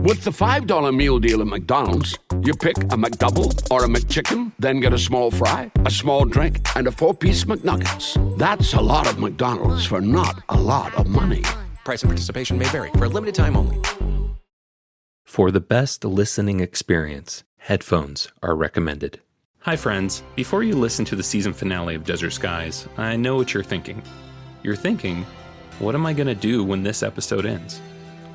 With the $5 meal deal at McDonald's, you pick a McDouble or a McChicken, then get a small fry, a small drink, and a 4-piece McNuggets. That's a lot of McDonald's for not a lot of money. Price and participation may vary. For a limited time only. For the best listening experience, headphones are recommended. Hi friends, before you listen to the season finale of Desert Skies, I know what you're thinking. You're thinking, what am I going to do when this episode ends?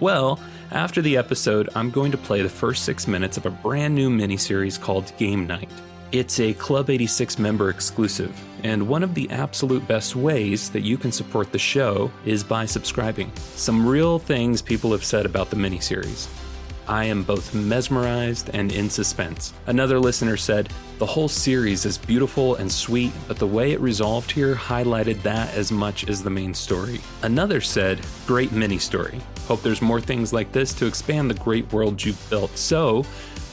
Well, after the episode, I'm going to play the first 6 minutes of a brand new miniseries called Game Night. It's a Club 86 member exclusive, and one of the absolute best ways that you can support the show is by subscribing. Some real things people have said about the miniseries. I am both mesmerized and in suspense. Another listener said, the whole series is beautiful and sweet, but the way it resolved here highlighted that as much as the main story. Another said, great mini-story. Hope there's more things like this to expand the great world you've built. So,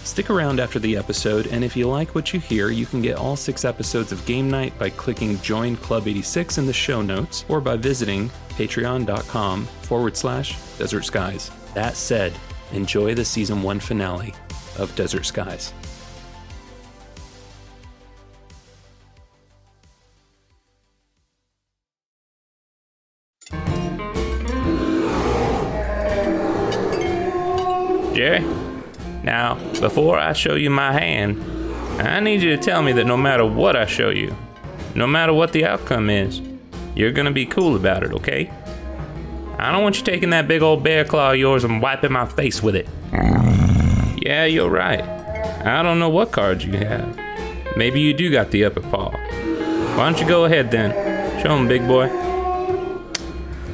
stick around after the episode, and if you like what you hear, you can get all 6 episodes of Game Night by clicking Join Club 86 in the show notes, or by visiting patreon.com/Desert Skies. That said, enjoy the Season 1 finale of Desert Skies. Jerry, now, before I show you my hand, I need you to tell me that no matter what I show you, no matter what the outcome is, you're gonna be cool about it, okay? I don't want you taking that big old bear claw of yours and wiping my face with it. Yeah, you're right. I don't know what cards you have. Maybe you do got the upper paw. Why don't you go ahead then? Show 'em, big boy.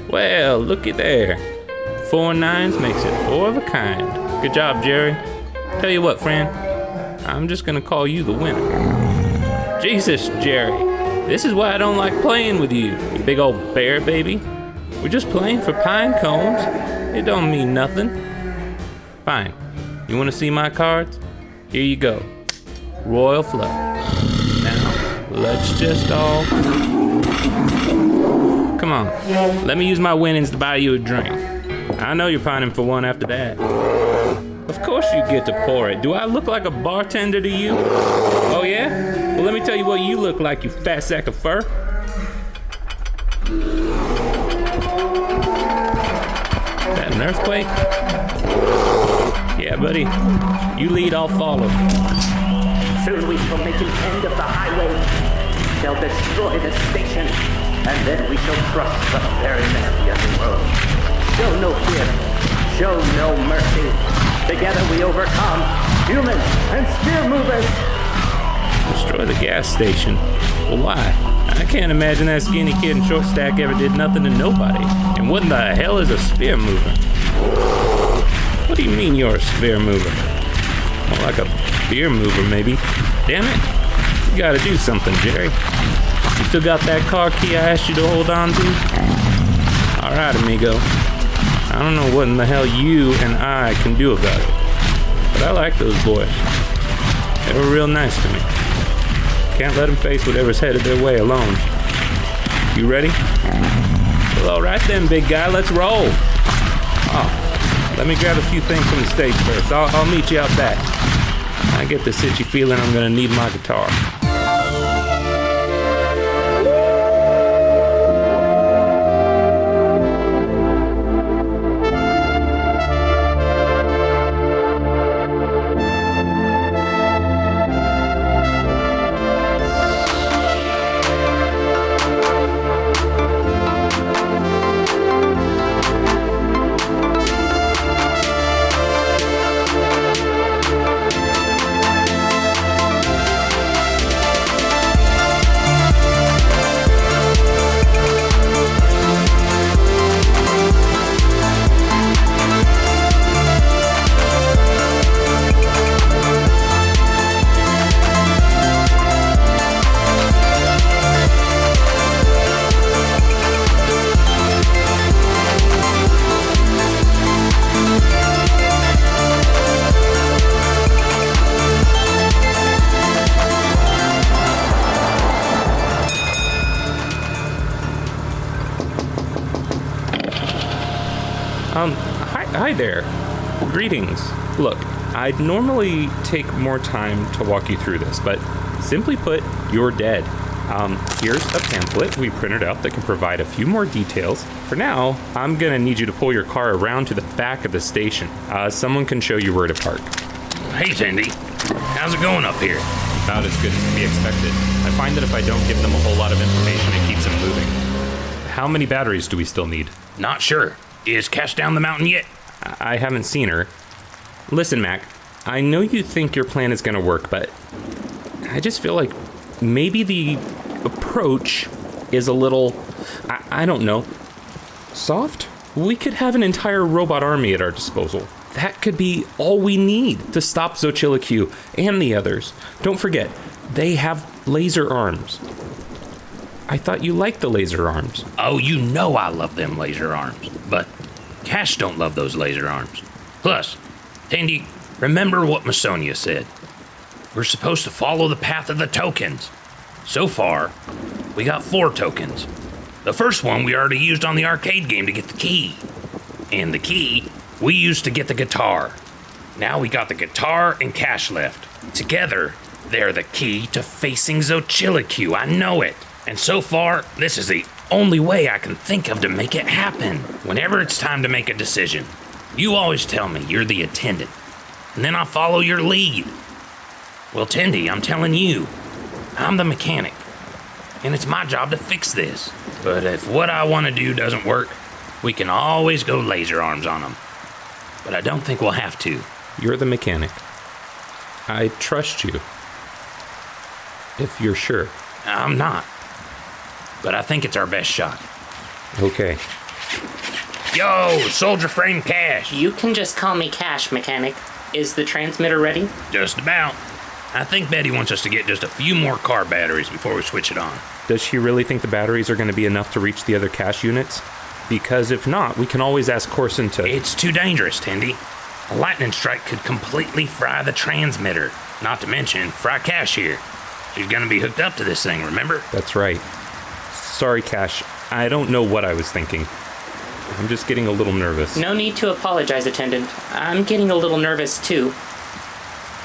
Well, looky there. 4 9s makes it 4 of a kind. Good job, Jerry. Tell you what, friend. I'm just gonna call you the winner. Jesus, Jerry. This is why I don't like playing with you, you big old bear baby. We're just playing for pine cones. It don't mean nothing. Fine. You want to see my cards? Here you go. Royal Flush. Now, let's just all... Come on. Let me use my winnings to buy you a drink. I know you're pining for one after that. Of course you get to pour it. Do I look like a bartender to you? Oh yeah? Well, let me tell you what you look like, you fat sack of fur. An earthquake? Yeah, buddy. You lead, I'll follow. Soon we shall make an end of the highway. They'll destroy the station, and then we shall crush the very mercy of the world. Show no fear. Show no mercy. Together we overcome humans and spear movers. Destroy the gas station? Well, why? I can't imagine that skinny kid in short stack ever did nothing to nobody. And what in the hell is a spear mover? What do you mean you're a spear mover? More like a beer mover, maybe. Damn it. You gotta do something, Jerry. You still got that car key I asked you to hold on to? Alright, amigo. I don't know what in the hell you and I can do about it. But I like those boys. They were real nice to me. Can't let them face whatever's headed their way alone. You ready? Well, alright then, big guy, let's roll. Oh, let me grab a few things from the stage first. I'll meet you out back. I get this itchy feeling I'm gonna need my guitar. Hi there. Greetings. Look, I'd normally take more time to walk you through this, but simply put, you're dead. Here's a pamphlet we printed out that can provide a few more details. For now, I'm gonna need you to pull your car around to the back of the station. Someone can show you where to park. Hey, Tindy. How's it going up here? About as good as can be expected. I find that if I don't give them a whole lot of information, it keeps them moving. How many batteries do we still need? Not sure. Is Cash down the mountain yet? I haven't seen her. Listen, Mac, I know you think your plan is gonna work, but I just feel like maybe the approach is a little, I don't know, soft? We could have an entire robot army at our disposal. That could be all we need to stop Xochitlicue and the others. Don't forget, they have laser arms. I thought you liked the laser arms. Oh, you know I love them laser arms, but Cash don't love those laser arms. Plus, Tindy, remember what Masonia said. We're supposed to follow the path of the tokens. So far, we got 4 tokens. The first one we already used on the arcade game to get the key. And the key we used to get the guitar. Now we got the guitar and Cash left. Together, they're the key to facing Xochitlicue, I know it. And so far, this is the only way I can think of to make it happen. Whenever it's time to make a decision, you always tell me you're the attendant, and then I follow your lead. Well, Tindy, I'm telling you, I'm the mechanic, and it's my job to fix this. But if what I want to do doesn't work, we can always go laser arms on them. But I don't think we'll have to. You're the mechanic. I trust you. If you're sure. I'm not. But I think it's our best shot. Okay. Yo, Soldier Frame Cash. You can just call me Cash, mechanic. Is the transmitter ready? Just about. I think Betty wants us to get just a few more car batteries before we switch it on. Does she really think the batteries are going to be enough to reach the other cash units? Because if not, we can always ask Corson to... It's too dangerous, Tindy. A lightning strike could completely fry the transmitter. Not to mention, fry Cash here. She's gonna be hooked up to this thing, remember? That's right. Sorry, Cash. I don't know what I was thinking. I'm just getting a little nervous. No need to apologize, attendant. I'm getting a little nervous, too.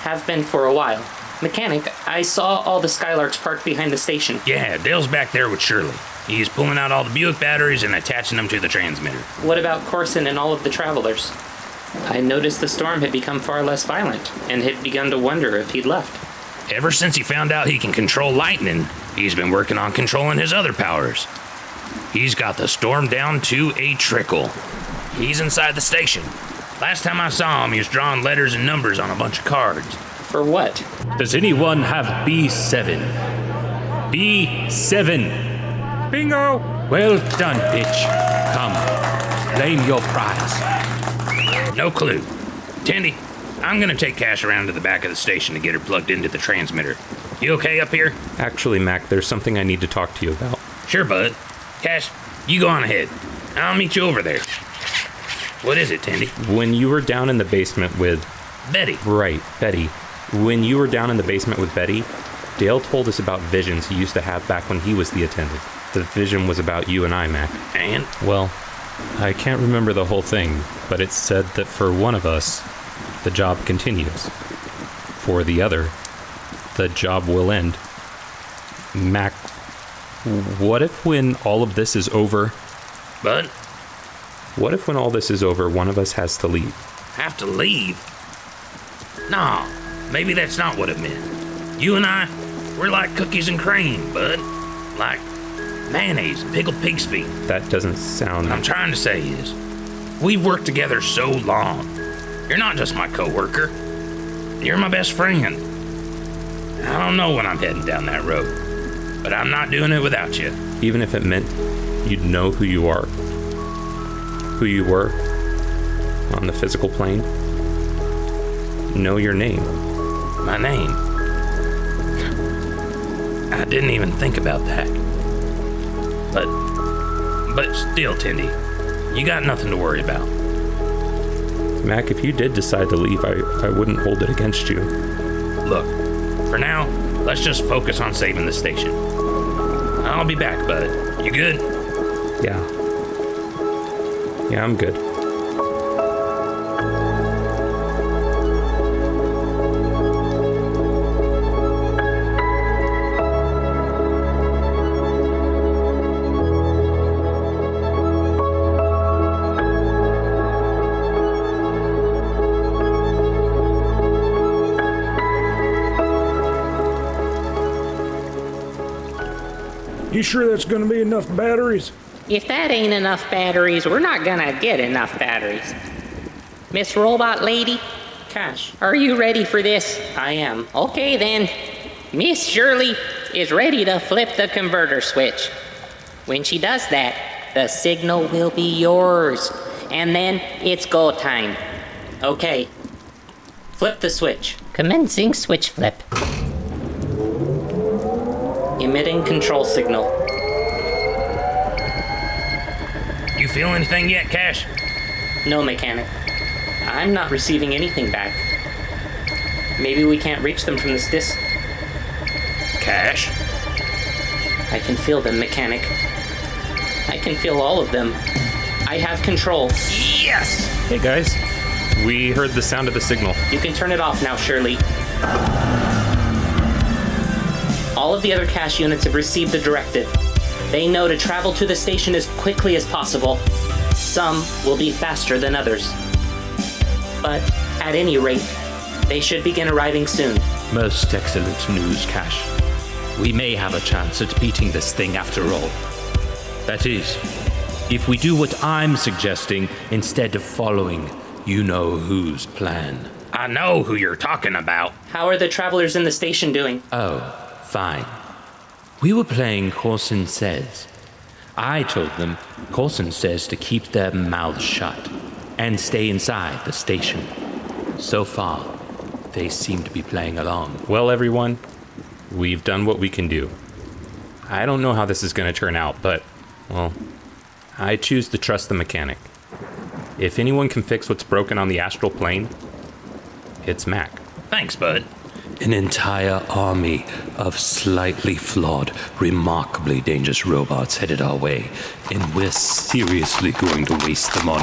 Have been for a while. Mechanic, I saw all the Skylarks parked behind the station. Yeah, Dale's back there with Shirley. He's pulling out all the Buick batteries and attaching them to the transmitter. What about Corson and all of the travelers? I noticed the storm had become far less violent, and had begun to wonder if he'd left. Ever since he found out he can control lightning, he's been working on controlling his other powers. He's got the storm down to a trickle. He's inside the station. Last time I saw him, he was drawing letters and numbers on a bunch of cards. For what? Does anyone have B7? B7! Bingo! Well done, bitch. Come, claim your prize. No clue. Tindy, I'm gonna take Cash around to the back of the station to get her plugged into the transmitter. You okay up here? Actually, Mac, there's something I need to talk to you about. Sure, bud. Cash, you go on ahead. I'll meet you over there. What is it, Tindy? When you were down in the basement with... Betty. Right, Betty. When you were down in the basement with Betty, Dale told us about visions he used to have back when he was the attendant. The vision was about you and I, Mac. And? Well, I can't remember the whole thing, but it said that for one of us, the job continues. For the other, the job will end. Mac, what if when all of this is over... Bud? What if when all this is over, one of us has to leave? Have to leave? No, maybe that's not what it meant. You and I, we're like cookies and cream, bud. Like mayonnaise and pickled pig's feet. That doesn't sound... I'm trying to say is, we've worked together so long. You're not just my coworker. You're my best friend. I don't know when I'm heading down that road, but I'm not doing it without you. Even if it meant you'd know who you are. Who you were on the physical plane. Know your name. My name? I didn't even think about that. But still, Tindy, you got nothing to worry about. Mac, if you did decide to leave, I wouldn't hold it against you. Look, for now, let's just focus on saving the station. I'll be back, bud. You good? Yeah. Yeah, I'm good. You sure that's gonna be enough batteries? If that ain't enough batteries, we're not gonna get enough batteries. Miss Robot Lady? Cash, are you ready for this? I am. Okay then. Miss Shirley is ready to flip the converter switch. When she does that, the signal will be yours. And then it's go time. Okay. Flip the switch. Commencing switch flip. Emitting control signal. You feel anything yet, Cash? No, Mechanic. I'm not receiving anything back. Maybe we can't reach them from this distance. Cash? I can feel them, Mechanic. I can feel all of them. I have control. Yes! Hey guys, we heard the sound of the signal. You can turn it off now, Shirley. All of the other cash units have received the directive. They know to travel to the station as quickly as possible. Some will be faster than others. But at any rate, they should begin arriving soon. Most excellent news, Cash. We may have a chance at beating this thing after all. That is, if we do what I'm suggesting instead of following you-know-who's plan. I know who you're talking about. How are the travelers in the station doing? Oh, fine. We were playing Corson Says. I told them Corson says to keep their mouths shut and stay inside the station. So far, they seem to be playing along. Well, everyone, we've done what we can do. I don't know how this is going to turn out, but, well, I choose to trust the mechanic. If anyone can fix what's broken on the astral plane, it's Mac. Thanks, bud. An entire army of slightly flawed, remarkably dangerous robots headed our way, and we're seriously going to waste them on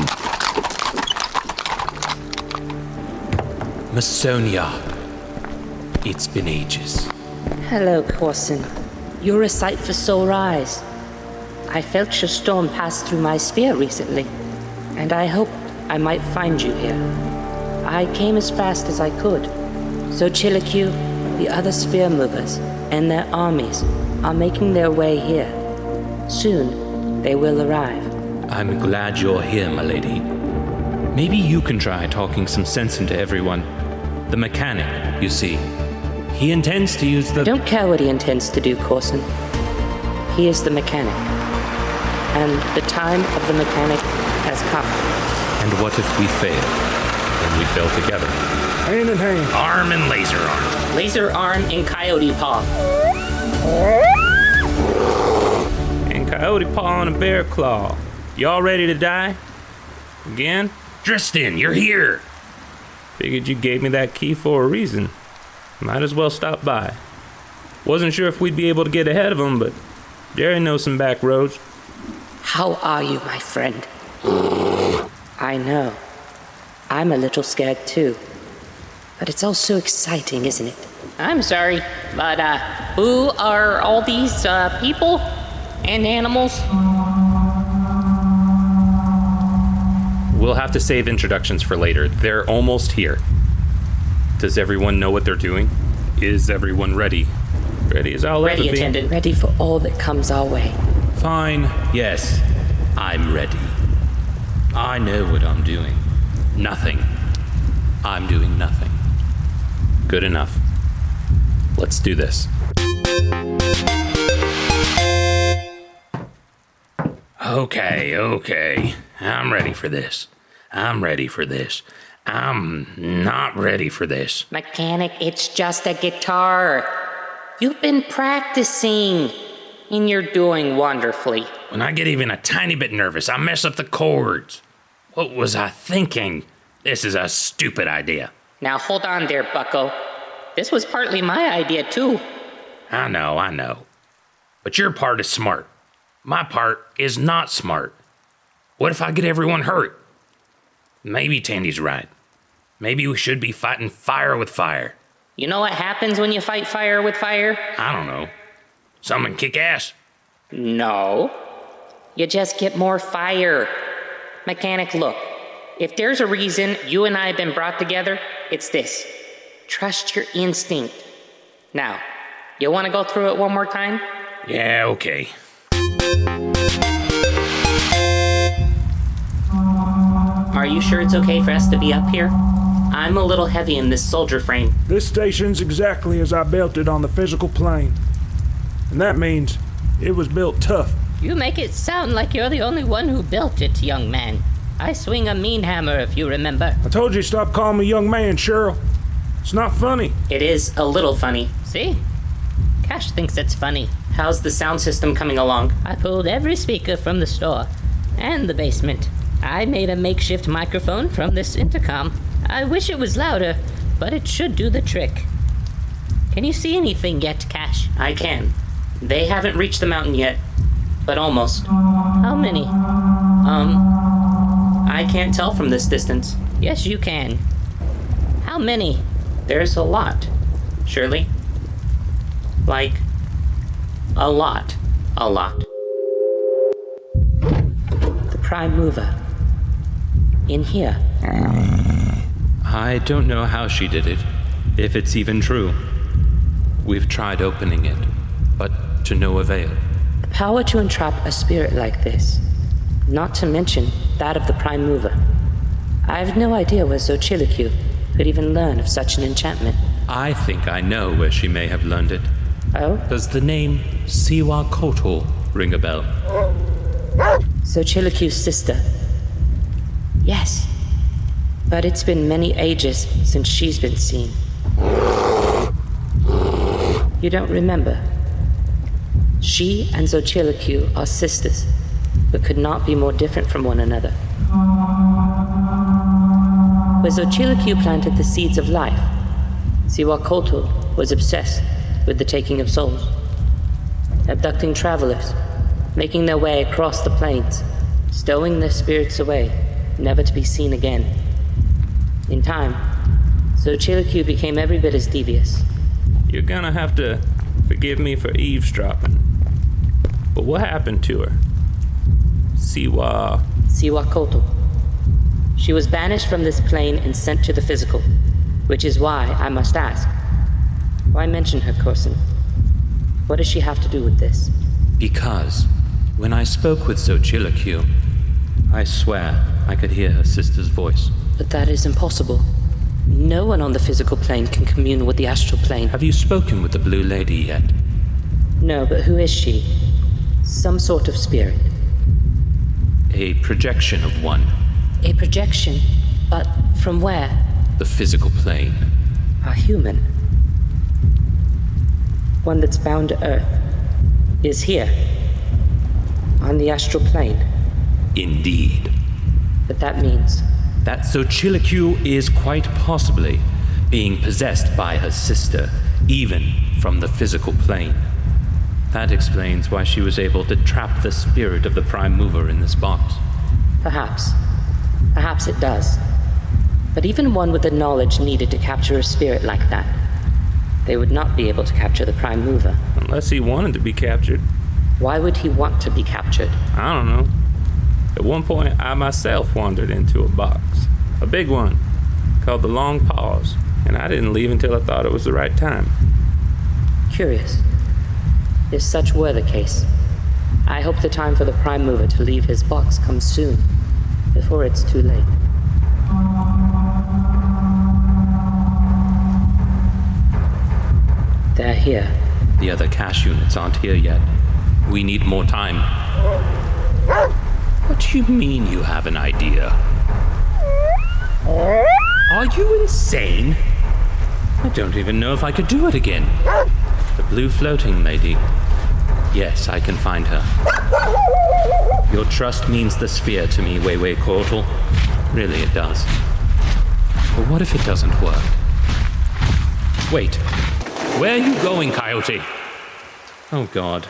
Masonia. It's been ages. Hello, Corson. You're a sight for sore eyes. I felt your storm pass through my sphere recently, and I hoped I might find you here. I came as fast as I could. Xochitlicue, the other sphere movers, and their armies are making their way here. Soon, they will arrive. I'm glad you're here, my lady. Maybe you can try talking some sense into everyone. The mechanic, you see. He intends to use the... I don't care what he intends to do, Corson. He is the mechanic. And the time of the mechanic has come. And what if we fail? Then we fail together. Hand in hand. Arm and laser arm. Laser arm and coyote paw. And coyote paw and a bear claw. Y'all ready to die? Again? Tristan, you're here. Figured you gave me that key for a reason. Might as well stop by. Wasn't sure if we'd be able to get ahead of him, but Jerry knows some back roads. How are you, my friend? I know. I'm a little scared too. But it's all so exciting, isn't it? I'm sorry, but who are all these people and animals? We'll have to save introductions for later. They're almost here. Does everyone know what they're doing? Is everyone ready? Ready as I'll ever be. Ready, attendant. Ready for all that comes our way. Fine, yes, I'm ready. I know what I'm doing. Nothing. I'm doing nothing. Good enough. Let's do this. Okay. I'm ready for this. I'm not ready for this. Mechanic, it's just a guitar. You've been practicing, and you're doing wonderfully. When I get even a tiny bit nervous, I mess up the chords. What was I thinking? This is a stupid idea. Now hold on there, bucko. This was partly my idea, too. I know. But your part is smart. My part is not smart. What if I get everyone hurt? Maybe Tandy's right. Maybe we should be fighting fire with fire. You know what happens when you fight fire with fire? I don't know. Someone kick ass? No. You just get more fire. Mechanic, look. If there's a reason you and I have been brought together, it's this. Trust your instinct. Now, you want to go through it one more time? Yeah, okay. Are you sure it's okay for us to be up here? I'm a little heavy in this soldier frame. This station's exactly as I built it on the physical plane. And that means it was built tough. You make it sound like you're the only one who built it, young man. I swing a mean hammer, if you remember. I told you to stop calling me young man, Cheryl. It's not funny. It is a little funny. See? Cash thinks it's funny. How's the sound system coming along? I pulled every speaker from the store and the basement. I made a makeshift microphone from this intercom. I wish it was louder, but it should do the trick. Can you see anything yet, Cash? I can. They haven't reached the mountain yet, but almost. How many? I can't tell from this distance. Yes, you can. How many? There's a lot. Shirley? Like, a lot. A lot. The prime mover. In here. I don't know how she did it, if it's even true. We've tried opening it, but to no avail. The power to entrap a spirit like this, not to mention that of the prime mover. I have no idea where Xochitlicue could even learn of such an enchantment. I think I know where she may have learned it. Oh? Does the name Xochitlicue ring a bell? Xochitlicue's sister. Yes. But it's been many ages since she's been seen. You don't remember? She and Xochitlicue are sisters, but could not be more different from one another. Where Xochitlicue planted the seeds of life, Xochitlicue was obsessed with the taking of souls, abducting travelers, making their way across the plains, stowing their spirits away, never to be seen again. In time, Xochitlicue became every bit as devious. You're gonna have to forgive me for eavesdropping. But what happened to her? Xochitlicue. She was banished from this plane and sent to the physical, which is why I must ask. Why mention her, Corson? What does she have to do with this? Because when I spoke with Xochitlicue, I swear I could hear her sister's voice. But that is impossible. No one on the physical plane can commune with the astral plane. Have you spoken with the Blue Lady yet? No, but who is she? Some sort of spirit. A projection of one. A projection? But from where? The physical plane. A human. One that's bound to Earth. Is here. On the astral plane. Indeed. But that means... that Xochitlicue is quite possibly being possessed by her sister, even from the physical plane. That explains why she was able to trap the spirit of the prime mover in this box. Perhaps. Perhaps it does. But even one with the knowledge needed to capture a spirit like that, they would not be able to capture the prime mover. Unless he wanted to be captured. Why would he want to be captured? I don't know. At one point, I myself wandered into a box. A big one, called the Long Pause, and I didn't leave until I thought it was the right time. Curious. If such were the case, I hope the time for the prime mover to leave his box comes soon, before it's too late. They're here. The other cash units aren't here yet. We need more time. What do you mean you have an idea? Are you insane? I don't even know if I could do it again. The blue floating lady. Yes, I can find her. Your trust means the sphere to me, Wei Cohort. Really, it does. But what if it doesn't work? Wait. Where are you going, Coyote? Oh, God.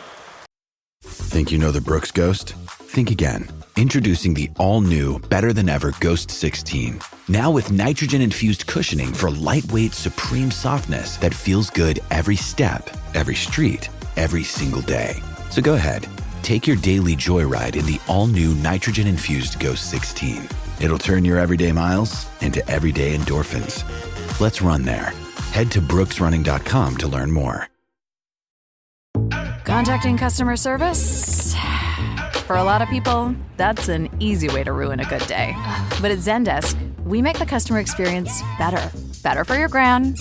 Think you know the Brooks Ghost? Think again. Introducing the all-new, better-than-ever Ghost 16. Now with nitrogen-infused cushioning for lightweight, supreme softness that feels good every step, every street, every single day. So go ahead, take your daily joyride in the all-new nitrogen-infused Ghost 16. It'll turn your everyday miles into everyday endorphins. Let's run there. Head to brooksrunning.com to learn more. Contacting customer service? For a lot of people, that's an easy way to ruin a good day. But at Zendesk, we make the customer experience better. Better for your gran,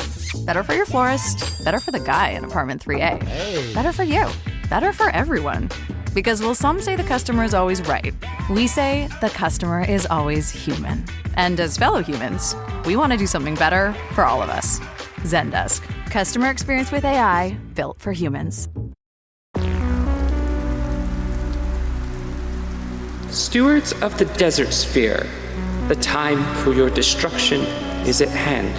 better for your florist, better for the guy in apartment 3A. Better for you, better for everyone. Because while some say the customer is always right, we say the customer is always human. And as fellow humans, we want to do something better for all of us. Zendesk, customer experience with AI built for humans. Stewards of the desert sphere, the time for your destruction is at hand.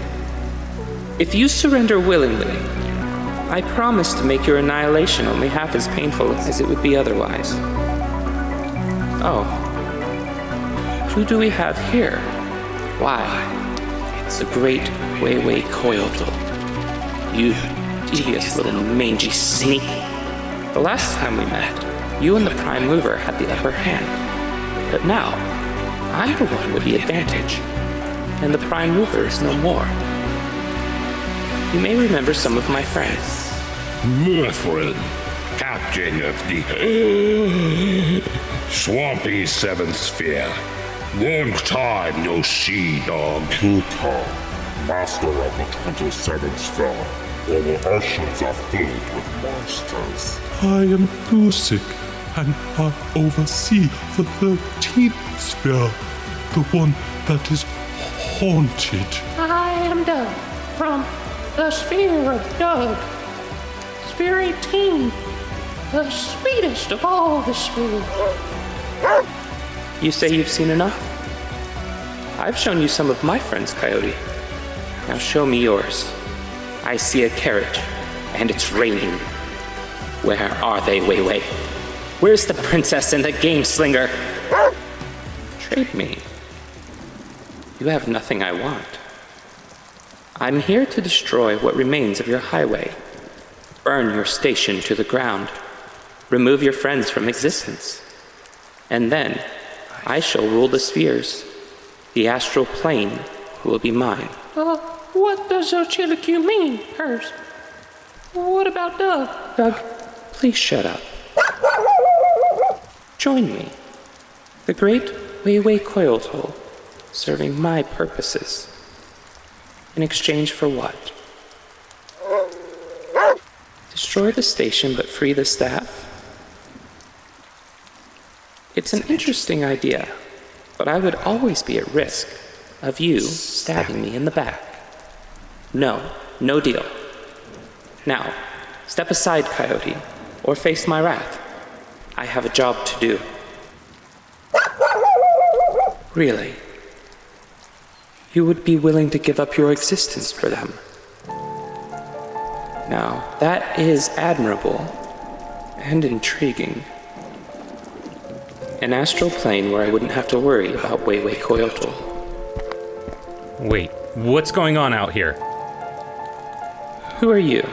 If you surrender willingly, I promise to make your annihilation only half as painful as it would be otherwise. Oh, who do we have here? Why, it's the great Weiwei Cohort. You devious little mangy sneak. The last time we met, you and the Prime Mover had the upper hand. But now, I'm the one with the advantage, and the Prime Mover is no more. You may remember some of my friends. My friend, Captain of the Swampy Seventh Sphere. Long time no see, dog. Pluto, master of the 27th Sphere. Our oceans are filled with monsters. I am Dusik, and I oversee the 13th sphere, the one that is haunted. I am Doug, from the Sphere of Doug. Sphere 18, the sweetest of all the spheres. You say you've seen enough? I've shown you some of my friends, Coyote. Now show me yours. I see a carriage, and it's raining. Where are they, Weiwei? Where's the princess and the game slinger? Trade me. You have nothing I want. I'm here to destroy what remains of your highway. Burn your station to the ground. Remove your friends from existence. And then, I shall rule the spheres. The Astral Plane will be mine. What does Xochitlicue mean, hers? What about Doug? Doug, please shut up. Join me. The great Weiwei Cohort, serving my purposes. In exchange for what? Destroy the station but free the staff? It's an interesting idea, but I would always be at risk of you stabbing me in the back. No deal. Now, step aside, Coyote, or face my wrath. I have a job to do. Really? You would be willing to give up your existence for them? Now, that is admirable and intriguing. An astral plane where I wouldn't have to worry about Weiwei Cohort. Wait, what's going on out here? Who are you?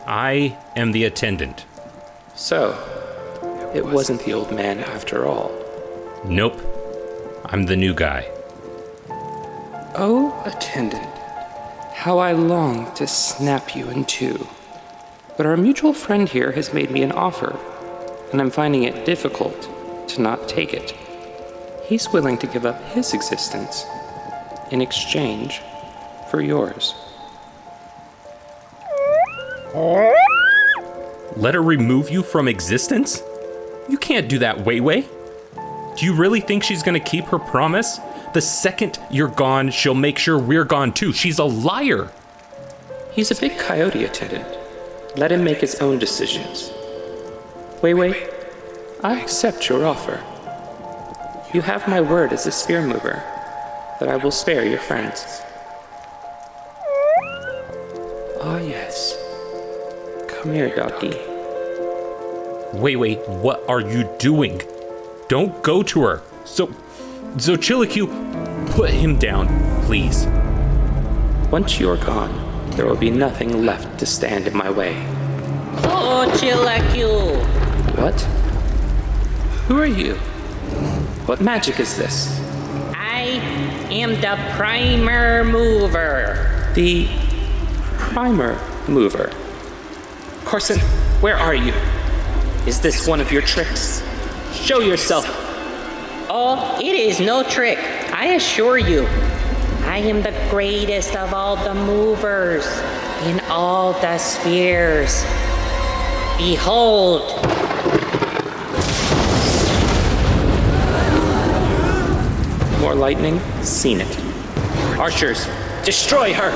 I am the attendant. So, it wasn't the old man after all. Nope. I'm the new guy. Oh, attendant, how I long to snap you in two. But our mutual friend here has made me an offer, and I'm finding it difficult to not take it. He's willing to give up his existence in exchange for yours. Let her remove you from existence? You can't do that, Weiwei. Do you really think she's gonna keep her promise? The second you're gone, she'll make sure we're gone too. She's a liar. He's a big coyote, attendant. Let him make his own decisions. Weiwei, I accept your offer. You have my word as a sphere mover that I will spare your friends. Ah, yes. Come here, doggy. Weiwei, what are you doing? Don't go to her. Xochitlicue, put him down, please. Once you're gone, there will be nothing left to stand in my way. Xochitlicue! What? Who are you? What magic is this? I am the Primer Mover. The Primer Mover? Corson, where are you? Is this one of your tricks? Show yourself. Oh, it is no trick. I assure you. I am the greatest of all the movers in all the spheres. Behold. More lightning? Seen it. Archers, destroy her!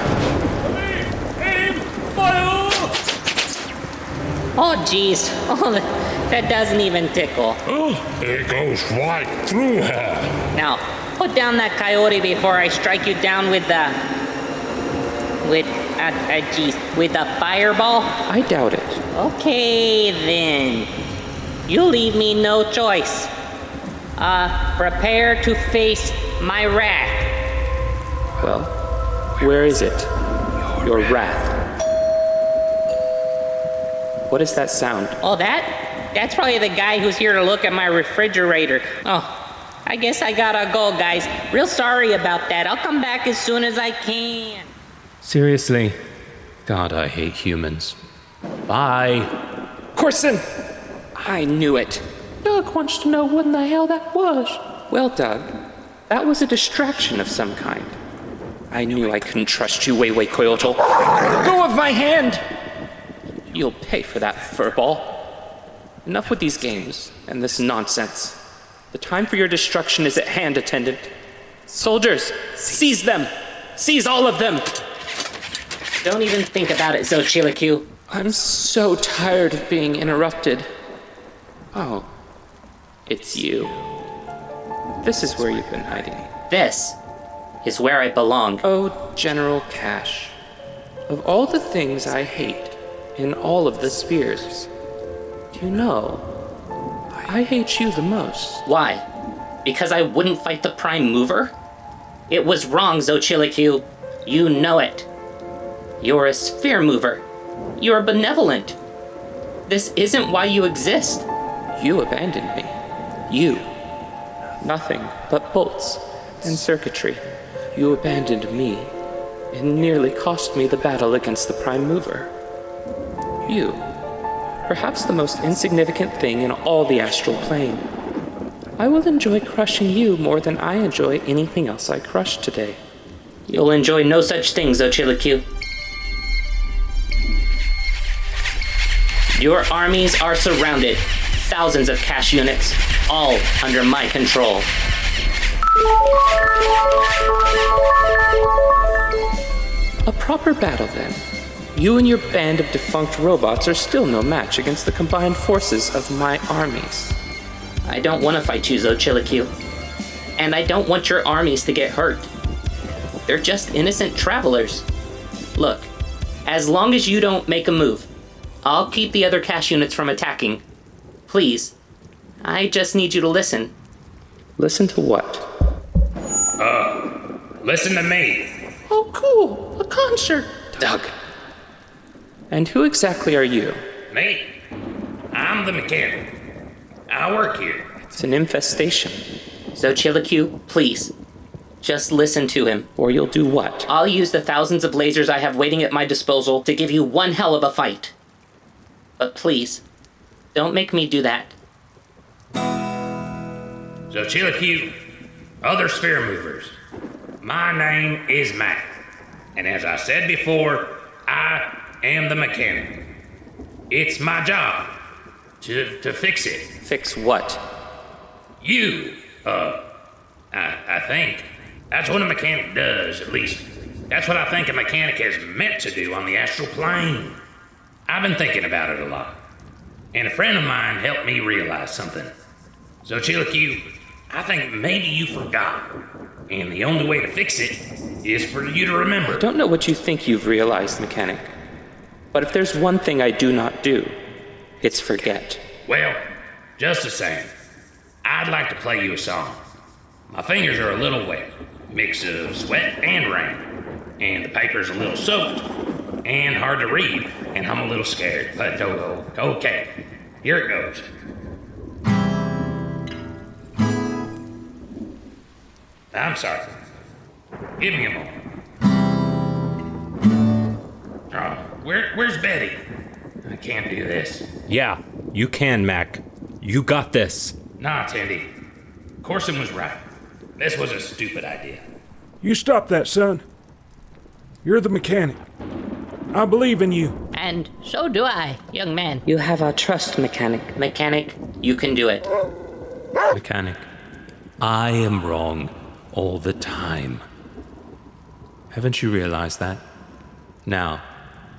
Oh, jeez. Oh, that doesn't even tickle. It goes right through her. Now, put down that coyote before I strike you down with the... with a fireball? I doubt it. Okay, then. You leave me no choice. Prepare to face my wrath. Well, where is it? Your wrath. What is that sound? Oh, that's probably the guy who's here to look at my refrigerator. Oh, I guess I gotta go, guys. Real sorry about that. I'll come back as soon as I can. Seriously? God, I hate humans. Bye. Corson! I knew it. Doug wants to know what in the hell that was. Well, Doug, that was a distraction of some kind. I knew I couldn't trust you, Wei Coyote. Go of my hand! You'll pay for that, furball. Enough with these games and this nonsense. The time for your destruction is at hand, attendant. Soldiers, seize them! Seize all of them! Don't even think about it, Xochitlicue. I'm so tired of being interrupted. Oh, it's you. This is where you've been hiding. This is where I belong. Oh, General Cash. Of all the things I hate in all of the spheres, do you know, I hate you the most. Why? Because I wouldn't fight the Prime Mover? It was wrong, Xochitlicue. You know it. You're a sphere mover. You're benevolent. This isn't why you exist. You abandoned me. You. Nothing but bolts and circuitry. You abandoned me and nearly cost me the battle against the Prime Mover. You. Perhaps the most insignificant thing in all the Astral Plane. I will enjoy crushing you more than I enjoy anything else I crushed today. You'll enjoy no such thing, Xochitlicue. Your armies are surrounded. Thousands of cash units, all under my control. A proper battle, then. You and your band of defunct robots are still no match against the combined forces of my armies. I don't want to fight you, Xochitlicue. And I don't want your armies to get hurt. They're just innocent travelers. Look, as long as you don't make a move, I'll keep the other cash units from attacking. Please, I just need you to listen. Listen to what? Listen to me. Oh, cool. A concert. Doug. And who exactly are you? Me? I'm the mechanic. I work here. It's an infestation. Xochitlicue, please. Just listen to him. Or you'll do what? I'll use the thousands of lasers I have waiting at my disposal to give you one hell of a fight. But please, don't make me do that. Xochitlicue, other sphere movers. My name is Matt. And as I said before, I am the mechanic. It's my job to fix it. Fix what? You, I think. That's what a mechanic does, at least. That's what I think a mechanic is meant to do on the astral plane. I've been thinking about it a lot. And a friend of mine helped me realize something. Xochitlicue, I think maybe you forgot. And the only way to fix it is for you to remember. I don't know what you think you've realized, mechanic. But if there's one thing I do not do, it's forget. Well, just the same, I'd like to play you a song. My fingers are a little wet, mix of sweat and rain. And the paper's a little soaked and hard to read, and I'm a little scared. But okay, here it goes. I'm sorry. Give me a moment. Oh, where's Betty? I can't do this. Yeah, you can, Mac. You got this. Nah, Tandy. Corson was right. This was a stupid idea. You stop that, son. You're the mechanic. I believe in you. And so do I, young man. You have our trust, Mechanic. Mechanic, you can do it. Mechanic, I am wrong all the time. Haven't you realized that? Now,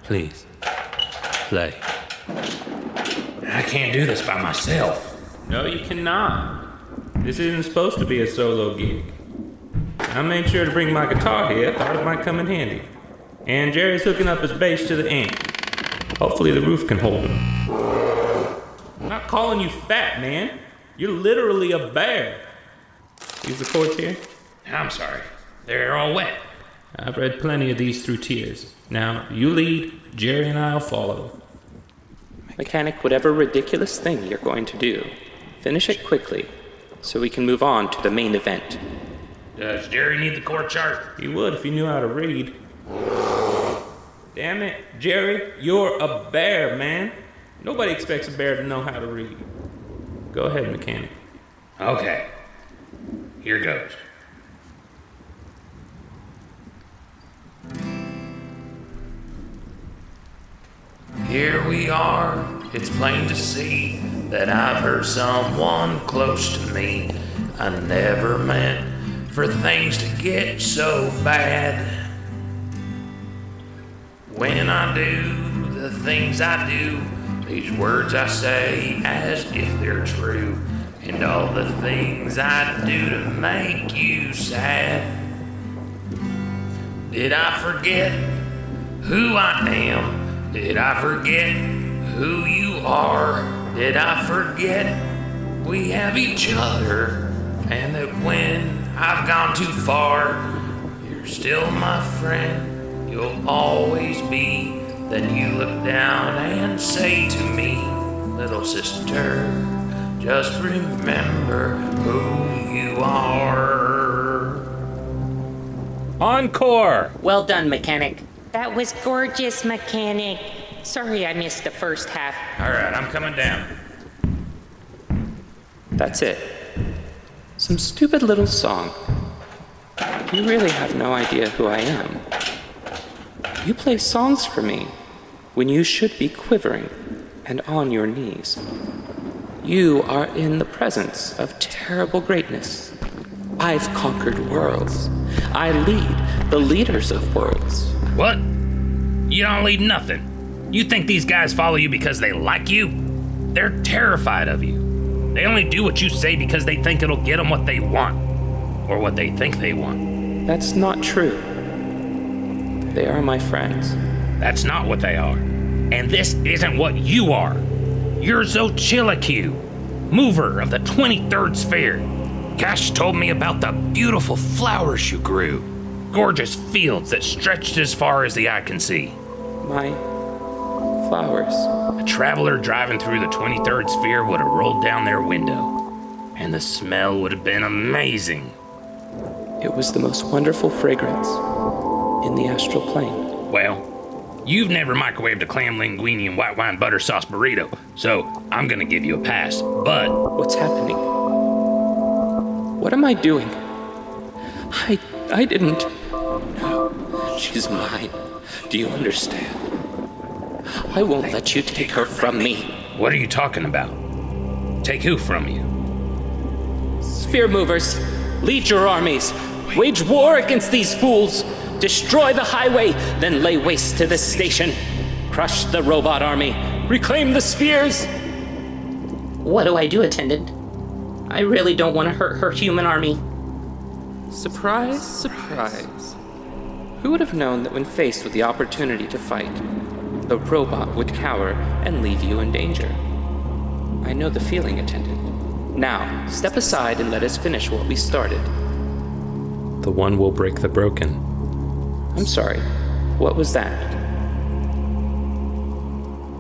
please, play. I can't do this by myself. No, you cannot. This isn't supposed to be a solo gig. I made sure to bring my guitar here. Thought it might come in handy. And Jerry's hooking up his bass to the amp. Hopefully the roof can hold him. I'm not calling you fat, man. You're literally a bear. Use the chords here. I'm sorry. They're all wet. I've read plenty of these through tears. Now, you lead, Jerry and I'll follow. Mechanic, whatever ridiculous thing you're going to do, finish it quickly so we can move on to the main event. Does Jerry need the chord chart? He would if he knew how to read. Damn it, Jerry, you're a bear, man. Nobody expects a bear to know how to read. Go ahead, Mechanic. Okay. Here goes. Here we are. It's plain to see that I've hurt someone close to me. I never meant for things to get so bad. When I do the things I do, these words I say as if they're true, and all the things I do to make you sad. Did I forget who I am? Did I forget who you are? Did I forget we have each other? And that when I've gone too far, you're still my friend. You'll always be. Then you look down and say to me, little sister, just remember who you are. Encore! Well done, Mechanic. That was gorgeous, Mechanic. Sorry I missed the first half. All right, I'm coming down. That's it. Some stupid little song. You really have no idea who I am. You play songs for me when you should be quivering and on your knees. You are in the presence of terrible greatness. I've conquered worlds. I lead the leaders of worlds. What? You don't lead nothing. You think these guys follow you because they like you? They're terrified of you. They only do what you say because they think it'll get them what they want. Or what they think they want. That's not true. They are my friends. That's not what they are. And this isn't what you are. You're Xochitlicue, mover of the 23rd sphere. Cash told me about the beautiful flowers you grew. Gorgeous fields that stretched as far as the eye can see. My flowers. A traveler driving through the 23rd sphere would have rolled down their window. And the smell would have been amazing. It was the most wonderful fragrance in the Astral Plane. Well, you've never microwaved a clam linguine and white wine butter sauce burrito, so I'm gonna give you a pass, but... What's happening? What am I doing? I didn't... No, she's mine. Do you understand? I won't let you take her from me. What are you talking about? Take who from you? Sphere movers, lead your armies. Wage war against these fools. Destroy the highway, then lay waste to this station. Crush the robot army. Reclaim the spheres. What do I do, Attendant? I really don't want to hurt her human army. Surprise, surprise. Who would have known that when faced with the opportunity to fight, the robot would cower and leave you in danger? I know the feeling, Attendant. Now, step aside and let us finish what we started. The one will break the broken. I'm sorry, what was that?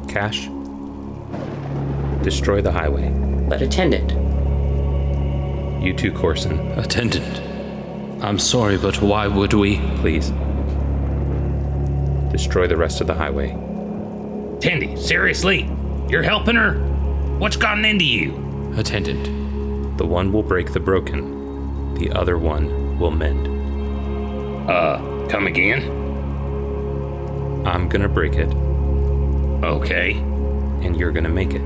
Cash? Destroy the highway. But Attendant. You too, Corson. Attendant. I'm sorry, but why would we? Please. Destroy the rest of the highway. Tandy, seriously? You're helping her? What's gotten into you? Attendant, The one will break the broken, the other one will mend. Come again? I'm gonna break it. Okay. And you're gonna make it.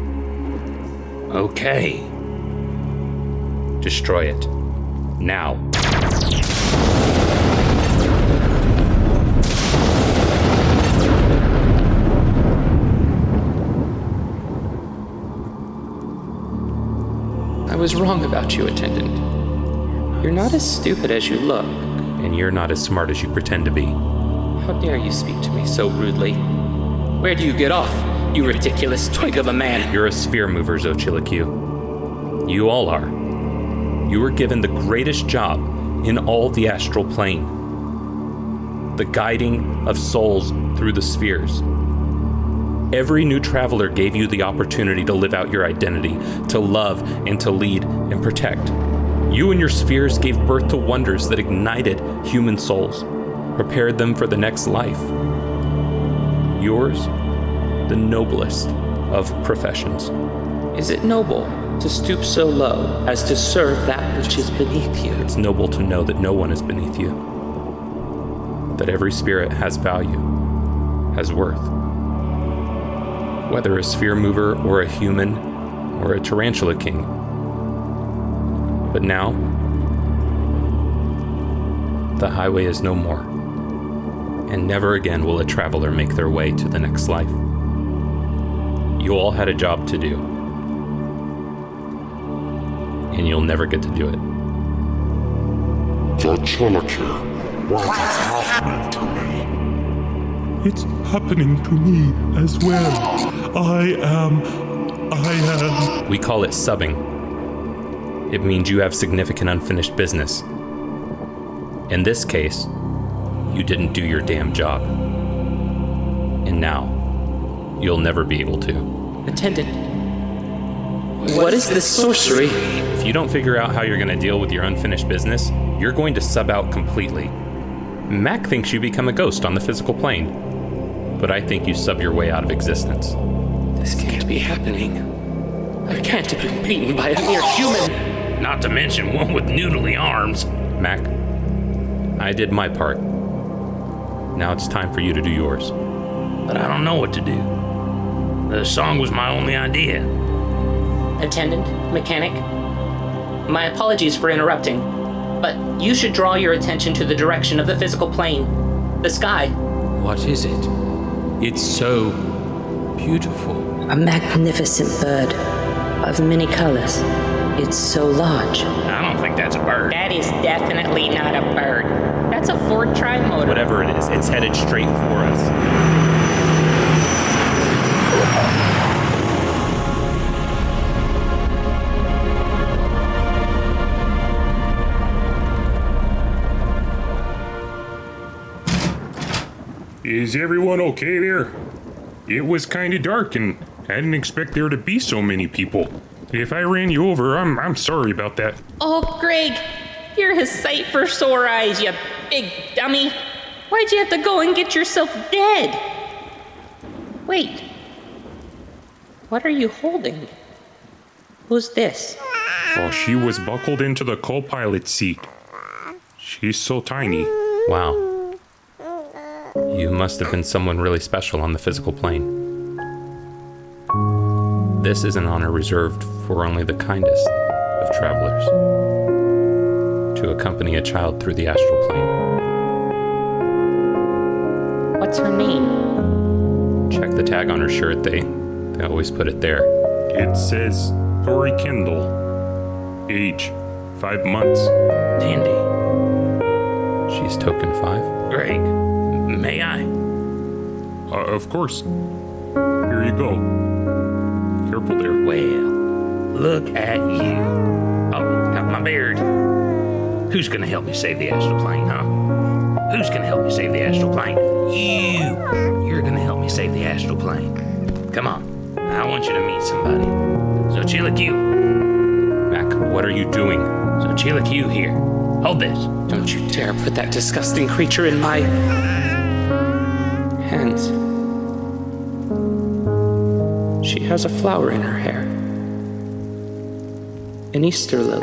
Okay. Destroy it. Now. I was wrong about you, attendant. You're not as stupid as you look. And you're not as smart as you pretend to be. How dare you speak to me so rudely? Where do you get off, you ridiculous twig of a man? You're a sphere mover, Xochitlicue. You all are. You were given the greatest job in all the astral plane. The guiding of souls through the spheres. Every new traveler gave you the opportunity to live out your identity, to love and to lead and protect. You and your spheres gave birth to wonders that ignited human souls, prepared them for the next life. Yours, the noblest of professions. Is it noble to stoop so low as to serve that which is beneath you? It's noble to know that no one is beneath you, that every spirit has value, has worth. Whether a sphere mover or a human or a tarantula king. But now, the highway is no more, and never again will a traveler make their way to the next life. You all had a job to do, and you'll never get to do it. Xochitlicue, what is happening to me? It's happening to me as well. I am. We call it subbing. It means you have significant unfinished business. In this case, you didn't do your damn job. And now, you'll never be able to. Attendant, what is this sorcery? If you don't figure out how you're going to deal with your unfinished business, you're going to sub out completely. Mac thinks you become a ghost on the physical plane, but I think you sub your way out of existence. This can't be happening. I can't have been beaten by a mere human. Not to mention one with noodly arms. Mac, I did my part. Now it's time for you to do yours. But I don't know what to do. The song was my only idea. Attendant, mechanic, my apologies for interrupting, but you should draw your attention to the direction of the physical plane, the sky. What is it? It's so beautiful. A magnificent bird of many colors. It's so large. I don't think that's a bird. That is definitely not a bird. That's a Ford tri-motor. Whatever it is, it's headed straight for us. Is everyone okay there? It was kinda dark and I didn't expect there to be so many people. If I ran you over, I'm sorry about that. Oh, Greg, you're a sight for sore eyes, you big dummy. Why'd you have to go and get yourself dead? Wait. What are you holding? Who's this? Oh, she was buckled into the co-pilot seat. She's so tiny. Wow. You must have been someone really special on the physical plane. This is an honor reserved for only the kindest of travelers. To accompany a child through the astral plane. What's her name? Check the tag on her shirt, they always put it there. It says Tori Kendall. Age 5 months. Tandy. She's token 5. Greg, may I? Of course. Here you go. Careful there. Well, look at you. Oh, got my beard. Who's gonna help me save the astral plane, huh? Who's gonna help me save the astral plane? You! You're gonna help me save the astral plane. Come on. I want you to meet somebody. Xochitlicue. Mac, what are you doing? Xochitlicue here. Hold this. Don't you dare put that disgusting creature in my hands. She has a flower in her hair. an Easter lily.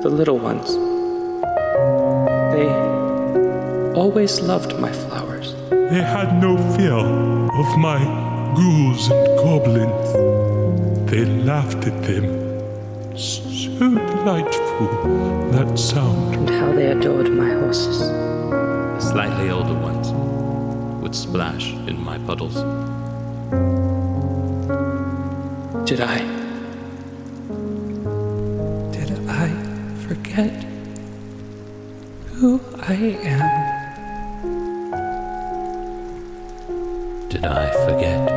The little ones. They always loved my flowers. They had no fear of my ghouls and goblins. They laughed at them. So delightful, that sound. And how they adored my horses. The slightly older ones would splash in my puddles. Did I forget who I am? Did I forget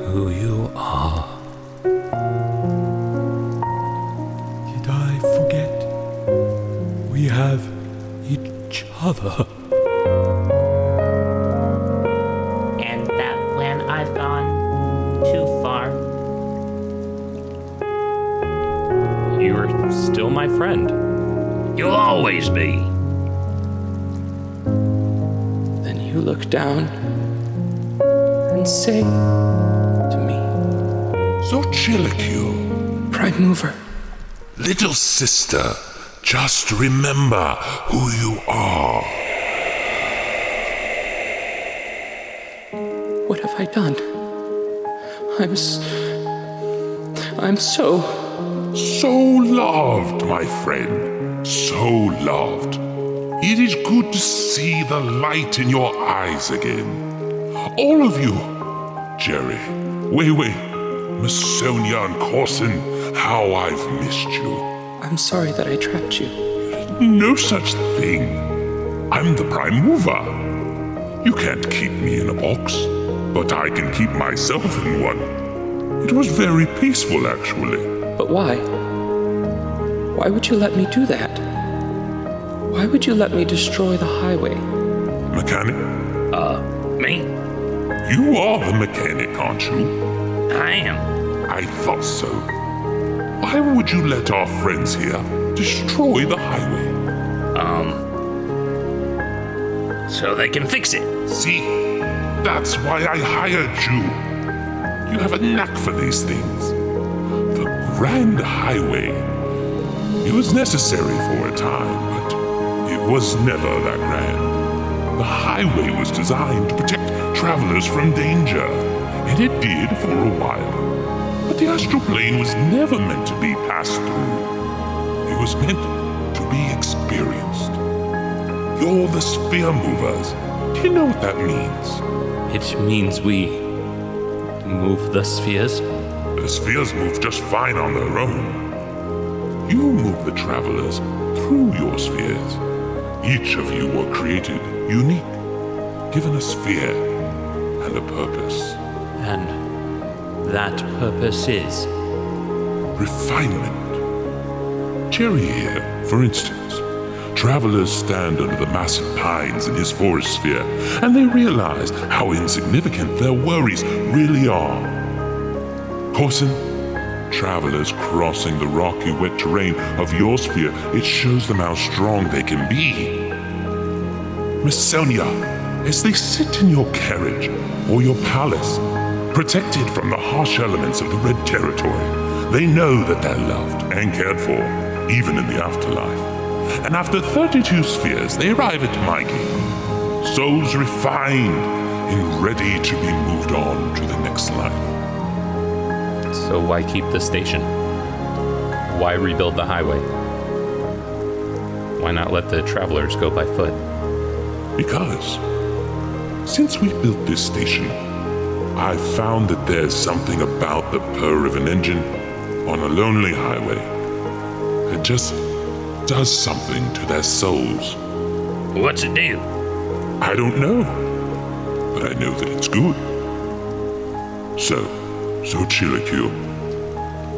who you are? Did I forget we have each other? And that when I've gone too far, You're still my friend. You'll always be. Then you look down and say to me, Xochitlicue, Prime Mover, little sister, just remember who you are. what have I done? I'm so loved, my friend. So loved. It is good to see the light in your eyes again. All of you. Jerry, Weiwei, Masonia and Corson, how I've missed you. I'm sorry that I trapped you. No such thing. I'm the Prime Mover. You can't keep me in a box, but I can keep myself in one. It was very peaceful, actually. But why? Why would you let me do that? Why would you let me destroy the highway? Mechanic? Me? You are the mechanic, aren't you? I am. I thought so. Why would you let our friends here destroy the highway? So they can fix it. See? That's why I hired you. You have a knack for these things. The Grand Highway. It was necessary for a time, but it was never that grand. The highway was designed to protect travelers from danger, and it did for a while. But the Astral Plane was never meant to be passed through. It was meant to be experienced. You're the Sphere Movers. Do you know what that means? It means we move the spheres? The spheres move just fine on their own. You move the travelers through your spheres. Each of you were created unique, given a sphere and a purpose. And that purpose is? Refinement. Jerry here, for instance. Travelers stand under the massive pines in his forest sphere, and they realize how insignificant their worries really are. Corson, travelers crossing the rocky, wet terrain of your sphere, it shows them how strong they can be. Miss Sonia, as they sit in your carriage or your palace, protected from the harsh elements of the Red Territory, they know that they're loved and cared for, even in the afterlife. And after 32 spheres, they arrive at my gate, souls refined and ready to be moved on to the next life. So why keep the station? Why rebuild the highway? Why not let the travelers go by foot? Because since we built this station, I've found that there's something about the purr of an engine on a lonely highway that just does something to their souls. What's it do? I don't know, but I know that it's good. So, Xochitlicue,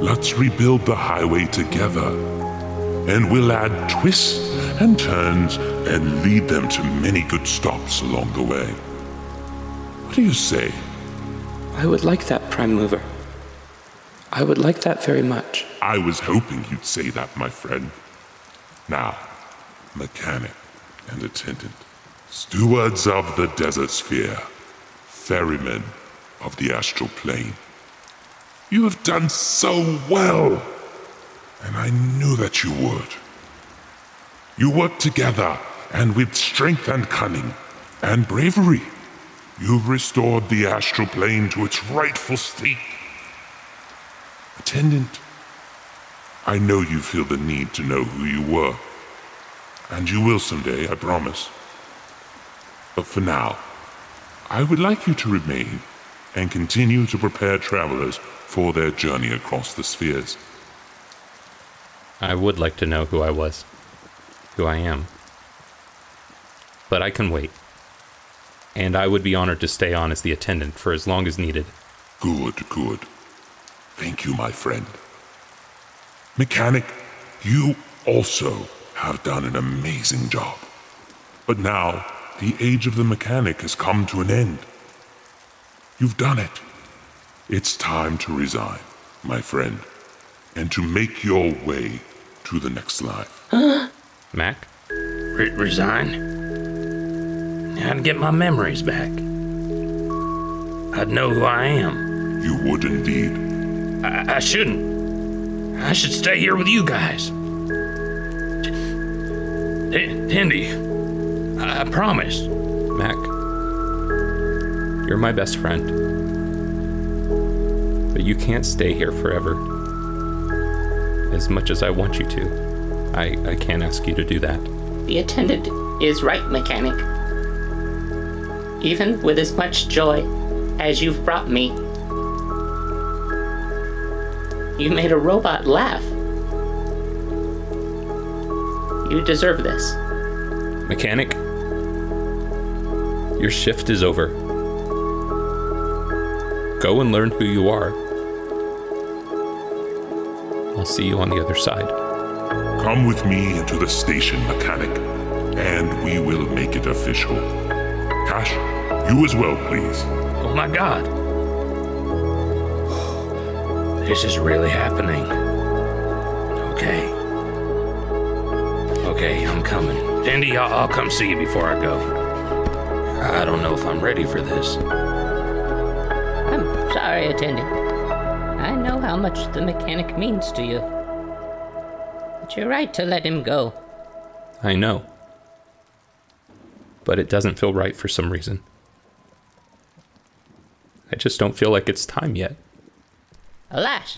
let's rebuild the highway together, and we'll add twists and turns and lead them to many good stops along the way. What do you say? I would like that, Prime Mover. I would like that very much. I was hoping you'd say that, my friend. Now, mechanic and attendant, stewards of the desert sphere, ferrymen of the Astral Plane. You have done so well, and I knew that you would. You worked together, and with strength and cunning, and bravery, you've restored the Astral Plane to its rightful state. Attendant, I know you feel the need to know who you were, and you will someday, I promise. But for now, I would like you to remain and continue to prepare travelers for their journey across the spheres. I would like to know who I was, who I am. But I can wait. And I would be honored to stay on as the attendant for as long as needed. Good, good. Thank you, my friend. Mechanic, you also have done an amazing job. But now, the age of the mechanic has come to an end. You've done it. It's time to resign, my friend, and to make your way to the next life. Mac? Resign? I'd get my memories back. I'd know who I am. You would indeed. I shouldn't. I should stay here with you guys. Tindy, I promise. Mac, you're my best friend. But you can't stay here forever. As much as I want you to, I can't ask you to do that. The attendant is right, mechanic. Even with as much joy as you've brought me, you made a robot laugh. You deserve this. Mechanic, your shift is over. Go and learn who you are. I'll see you on the other side. Come with me into the station, mechanic, and we will make it official. Cash, you as well, please. Oh my God. This is really happening. Okay, I'm coming. Tindy, I'll come see you before I go. I don't know if I'm ready for this. I'm sorry, attendant. I know how much the mechanic means to you. But you're right to let him go. I know. But it doesn't feel right for some reason. I just don't feel like it's time yet. Alas,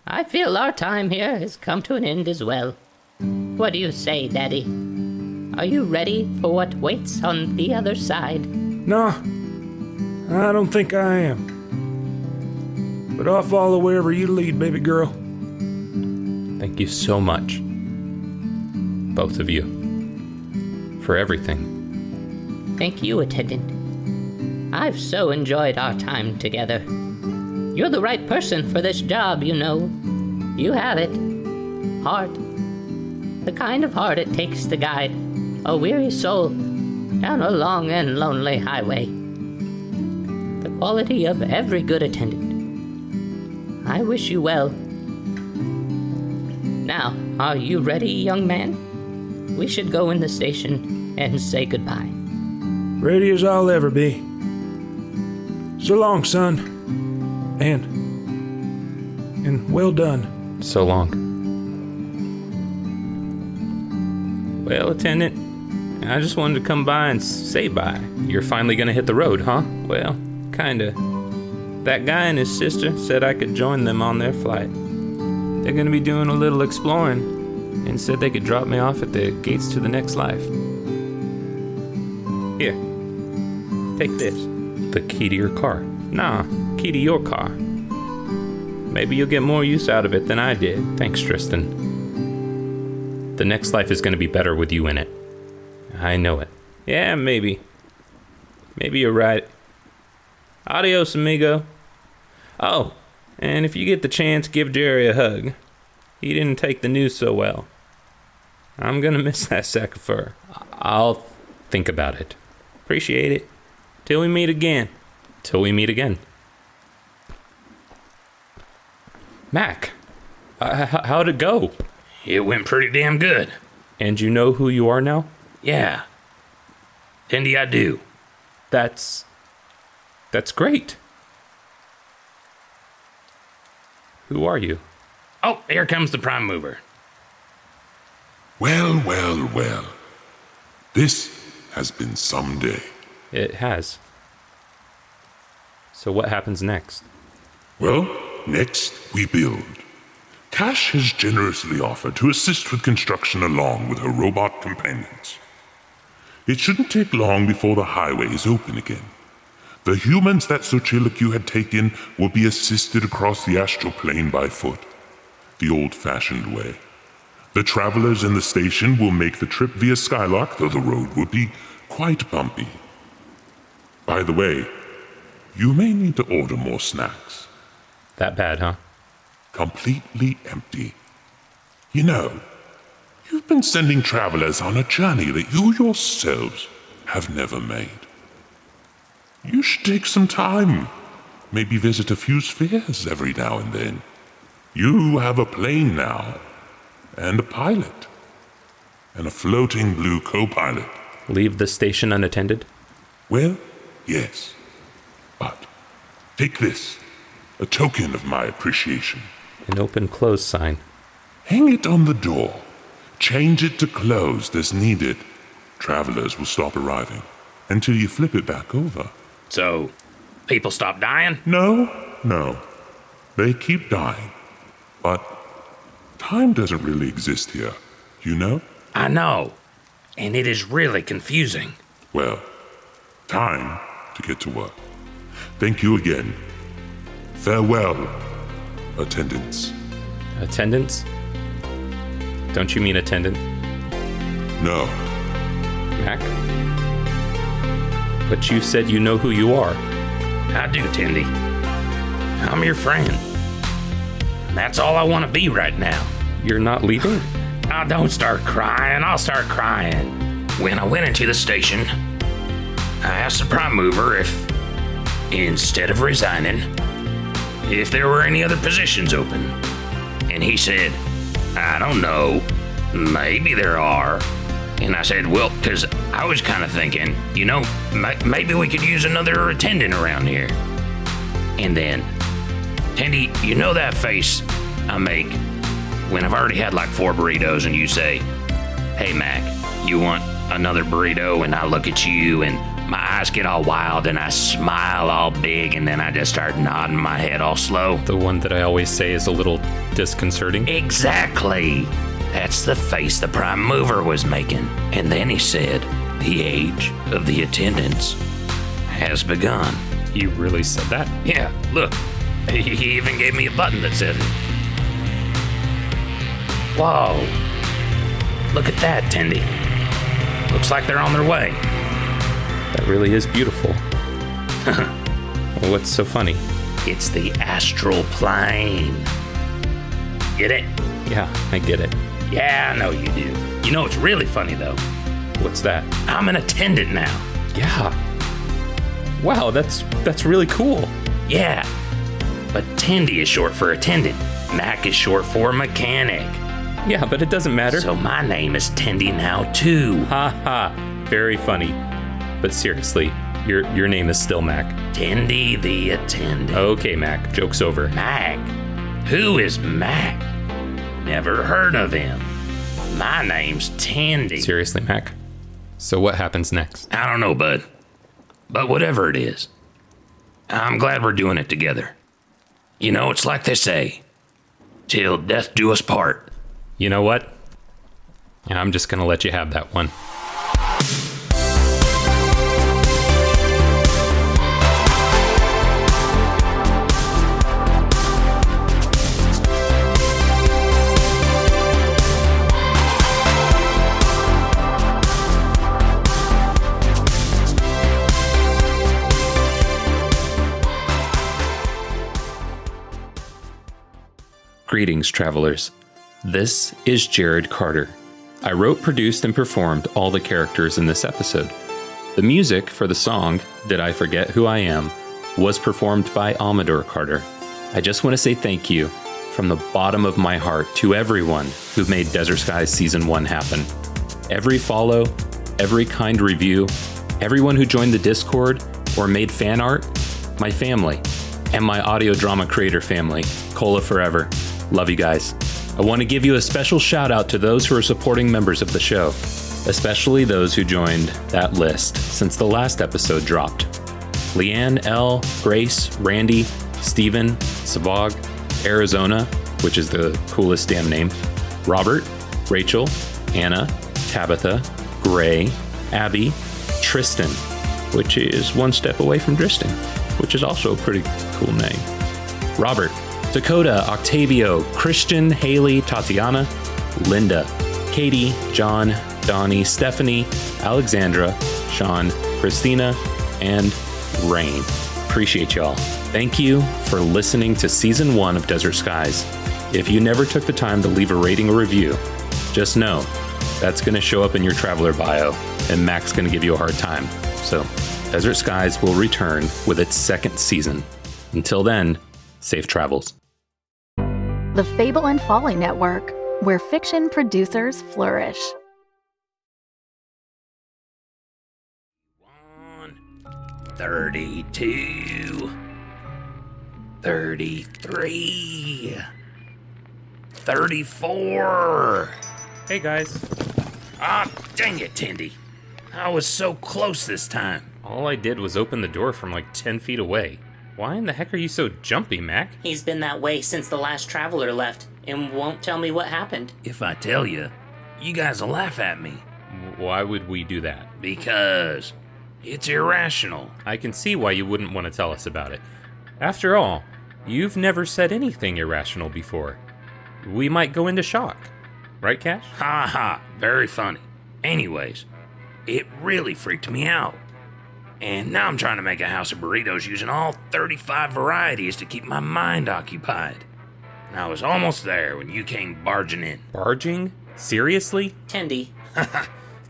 I feel our time here has come to an end as well. What do you say, Daddy? Are you ready for what waits on the other side? No, I don't think I am. But I'll follow wherever you lead, baby girl. Thank you so much. Both of you. For everything. Thank you, attendant. I've so enjoyed our time together. You're the right person for this job, you know. You have it. Heart. The kind of heart it takes to guide a weary soul down a long and lonely highway. The quality of every good attendant. I wish you well. Now, are you ready, young man? We should go in the station and say goodbye. Ready as I'll ever be. So long, son. And well done. So long. Well, attendant, I just wanted to come by and say bye. You're finally gonna hit the road, huh? Well, kinda. That guy and his sister said I could join them on their flight. They're gonna be doing a little exploring and said they could drop me off at the gates to the next life. Here, take this. The key to your car. Nah, key to your car. Maybe you'll get more use out of it than I did. Thanks, Tristan. The next life is gonna be better with you in it. I know it. Yeah, maybe. Maybe you're right. Adios, amigo. Oh, and if you get the chance, give Jerry a hug. He didn't take the news so well. I'm gonna miss that sack of fur. I'll think about it. Appreciate it. Till we meet again. Till we meet again. Mac, how'd it go? It went pretty damn good. And you know who you are now? Yeah. Tindy, I do. That's great. Who are you? Oh, here comes the prime mover. Well, well, well. This has been some day. It has. So what happens next? Well, next we build. Cash has generously offered to assist with construction along with her robot companions. It shouldn't take long before the highway is open again. The humans that Xochitlicue had taken will be assisted across the Astral Plane by foot, the old-fashioned way. The travelers in the station will make the trip via Skylark, though the road will be quite bumpy. By the way, you may need to order more snacks. That bad, huh? Completely empty. You know, you've been sending travelers on a journey that you yourselves have never made. You should take some time. Maybe visit a few spheres every now and then. You have a plane now, and a pilot, and a floating blue co-pilot. Leave the station unattended? Well, yes. But take this, a token of my appreciation. An open-close sign. Hang it on the door. Change it to closed as needed. Travelers will stop arriving until you flip it back over. So, people stop dying? No. They keep dying. But time doesn't really exist here, you know? I know. And it is really confusing. Well, time to get to work. Thank you again. Farewell, attendants. Attendants? Don't you mean attendant? No. Mac? But you said you know who you are. I do, Tindy. I'm your friend. That's all I want to be right now. You're not leaving? Oh, don't start crying. I'll start crying. When I went into the station, I asked the prime mover if, instead of resigning, if there were any other positions open. And he said, I don't know. Maybe there are. And I said, well, because I was kind of thinking, maybe we could use another attendant around here. And then, Tandy, you know that face I make when I've already had like 4 burritos and you say, hey, Mac, you want another burrito? And I look at you and my eyes get all wild and I smile all big and then I just start nodding my head all slow. The one that I always say is a little disconcerting? Exactly. That's the face the prime mover was making. And then he said, the age of the attendants has begun. You really said that? Yeah, look. He even gave me a button that said it. Whoa. Look at that, Tindy. Looks like they're on their way. That really is beautiful. What's so funny? It's the Astral Plane. Get it? Yeah, I get it. Yeah, I know you do. You know what's really funny, though? What's that? I'm an attendant now. Yeah. Wow, that's really cool. Yeah. But Tindy is short for attendant. Mac is short for mechanic. Yeah, but it doesn't matter. So my name is Tindy now, too. Ha ha. Very funny. But seriously, your name is still Mac. Tindy the attendant. Okay, Mac. Joke's over. Mac? Who is Mac? Never heard of him. My name's Tindy. Seriously, Mac? So what happens next? I don't know, bud. But whatever it is, I'm glad we're doing it together. You know, it's like they say, till death do us part. You know what? I'm just gonna let you have that one. Greetings, travelers. This is Jared Carter. I wrote, produced, and performed all the characters in this episode. The music for the song, Did I Forget Who I Am, was performed by Amador Carter. I just want to say thank you from the bottom of my heart to everyone who made Desert Skies Season 1 happen. Every follow, every kind review, everyone who joined the Discord or made fan art, my family, and my audio drama creator family. Cola forever. Love you guys. I want to give you a special shout out to those who are supporting members of the show, especially those who joined that list since the last episode dropped. Leanne L., Grace, Randy, Steven, Savog, Arizona, which is the coolest damn name, Robert, Rachel, Anna, Tabitha, Gray, Abby, Tristan, which is one step away from Dristan, which is also a pretty cool name, Robert, Dakota, Octavio, Christian, Haley, Tatiana, Linda, Katie, John, Donnie, Stephanie, Alexandra, Sean, Christina, and Rain. Appreciate y'all. Thank you for listening to Season 1 of Desert Skies. If you never took the time to leave a rating or review, just know that's going to show up in your Traveler bio, and Mac's going to give you a hard time. So, Desert Skies will return with its second season. Until then, safe travels. The Fable and Folly Network, where fiction producers flourish. 32, 33, 34. Hey guys. Ah, dang it, Tindy. I was so close this time. All I did was open the door from like 10 feet away. Why in the heck are you so jumpy, Mac? He's been that way since the last traveler left and won't tell me what happened. If I tell you, you guys will laugh at me. Why would we do that? Because it's irrational. I can see why you wouldn't want to tell us about it. After all, you've never said anything irrational before. We might go into shock. Right, Cash? Ha ha, very funny. Anyways, it really freaked me out. And now I'm trying to make a house of burritos using all 35 varieties to keep my mind occupied. And I was almost there when you came barging in. Barging? Seriously? Tendy.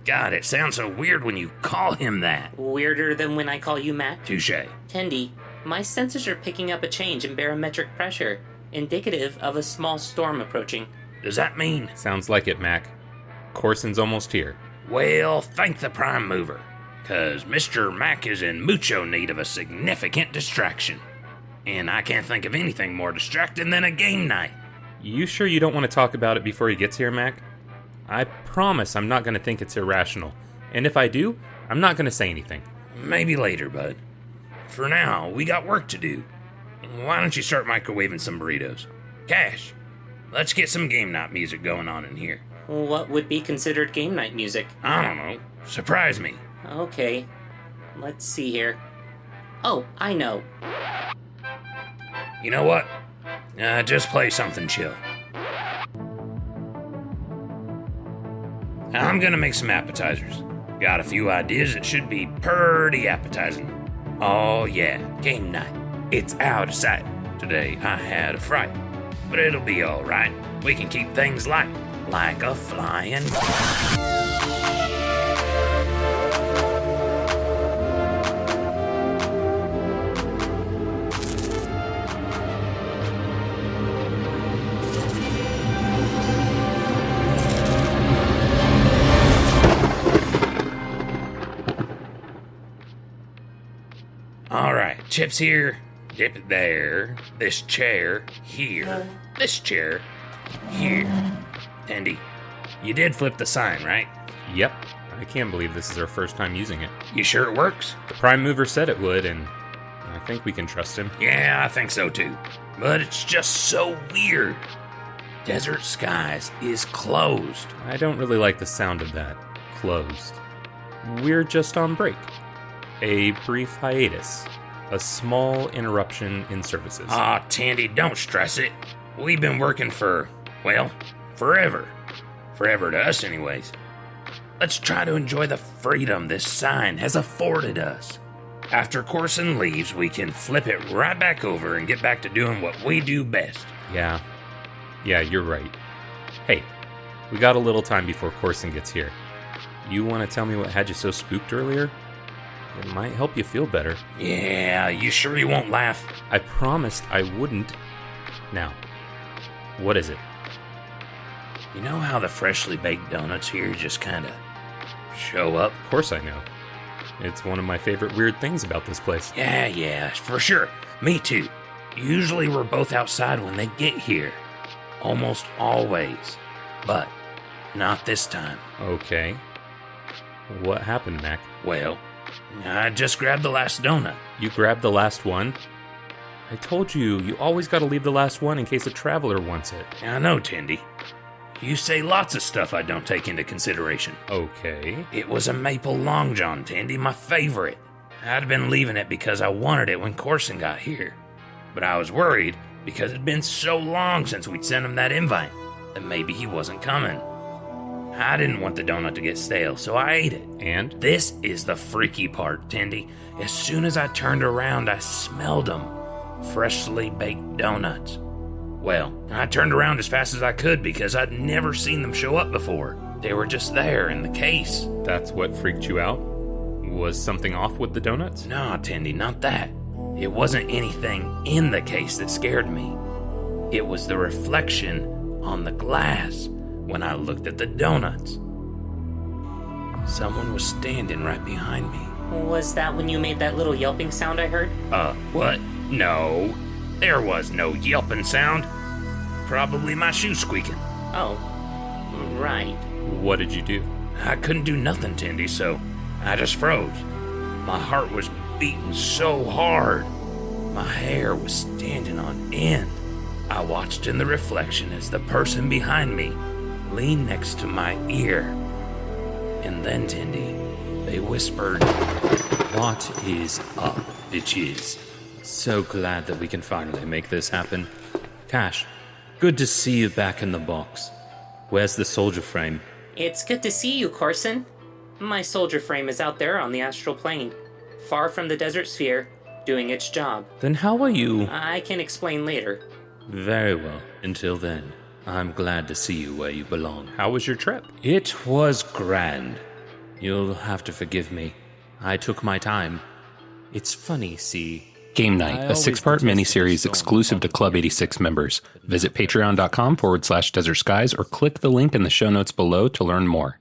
God, it sounds so weird when you call him that. Weirder than when I call you Mac? Touché. Tendy, my sensors are picking up a change in barometric pressure, indicative of a small storm approaching. Does that mean? Sounds like it, Mac. Corson's almost here. Well, thank the prime mover, 'cause Mr. Mac is in mucho need of a significant distraction. And I can't think of anything more distracting than a game night. You sure you don't want to talk about it before he gets here, Mac? I promise I'm not going to think it's irrational. And if I do, I'm not going to say anything. Maybe later, bud. For now, we got work to do. Why don't you start microwaving some burritos? Cash, let's get some game night music going on in here. What would be considered game night music? I don't know. Surprise me. Okay. Let's see here. Oh, I know. You know what? Just play something chill. I'm gonna make some appetizers. Got a few ideas that should be pretty appetizing. Oh yeah, game night. It's out of sight. Today I had a fright, but it'll be alright. We can keep things light, like a flying. Alright, chips here, dip it there, this chair here, this chair here. Andy, you did flip the sign, right? Yep. I can't believe this is our first time using it. You sure it works? The prime mover said it would, and I think we can trust him. Yeah, I think so too. But it's just so weird. Desert Skies is closed. I don't really like the sound of that. Closed. We're just on break. A brief hiatus. A small interruption in services. Ah, Tandy, don't stress it. We've been working for, well, forever. Forever to us, anyways. Let's try to enjoy the freedom this sign has afforded us. After Corson leaves, we can flip it right back over and get back to doing what we do best. Yeah, you're right. Hey, we got a little time before Corson gets here. You want to tell me what had you so spooked earlier? It might help you feel better. Yeah, you sure you won't laugh? I promised I wouldn't. Now, what is it? You know how the freshly baked donuts here just kinda show up? Of course I know. It's one of my favorite weird things about this place. Yeah, for sure. Me too. Usually we're both outside when they get here. Almost always. But not this time. Okay. What happened, Mac? Well, I just grabbed the last donut. You grabbed the last one? I told you, you always gotta leave the last one in case a traveler wants it. I know, Tindy. You say lots of stuff I don't take into consideration. Okay. It was a maple long john, Tindy, my favorite. I'd been leaving it because I wanted it when Corson got here. But I was worried because it'd been so long since we'd sent him that invite that maybe he wasn't coming. I didn't want the donut to get stale, so I ate it. And? This is the freaky part, Tindy. As soon as I turned around, I smelled them. Freshly baked donuts. Well, I turned around as fast as I could because I'd never seen them show up before. They were just there in the case. That's what freaked you out? Was something off with the donuts? No, Tindy, not that. It wasn't anything in the case that scared me. It was the reflection on the glass when I looked at the donuts. Someone was standing right behind me. Was that when you made that little yelping sound I heard? What? No. There was no yelping sound. Probably my shoe squeaking. Oh, right. What did you do? I couldn't do nothing, Tindy, so I just froze. My heart was beating so hard. My hair was standing on end. I watched in the reflection as the person behind me leaned next to my ear. And then, Tindy, they whispered, "What is up, bitches? So glad that we can finally make this happen. Cash, good to see you back in the box. Where's the soldier frame?" It's good to see you, Corson. My soldier frame is out there on the Astral Plane, far from the desert sphere, doing its job. Then how are you? I can explain later. Very well. Until then, I'm glad to see you where you belong. How was your trip? It was grand. You'll have to forgive me. I took my time. It's funny, see. Game Night, a 6-part miniseries exclusive to Club 86 members. Visit patreon.com/Desert Skies or click the link in the show notes below to learn more.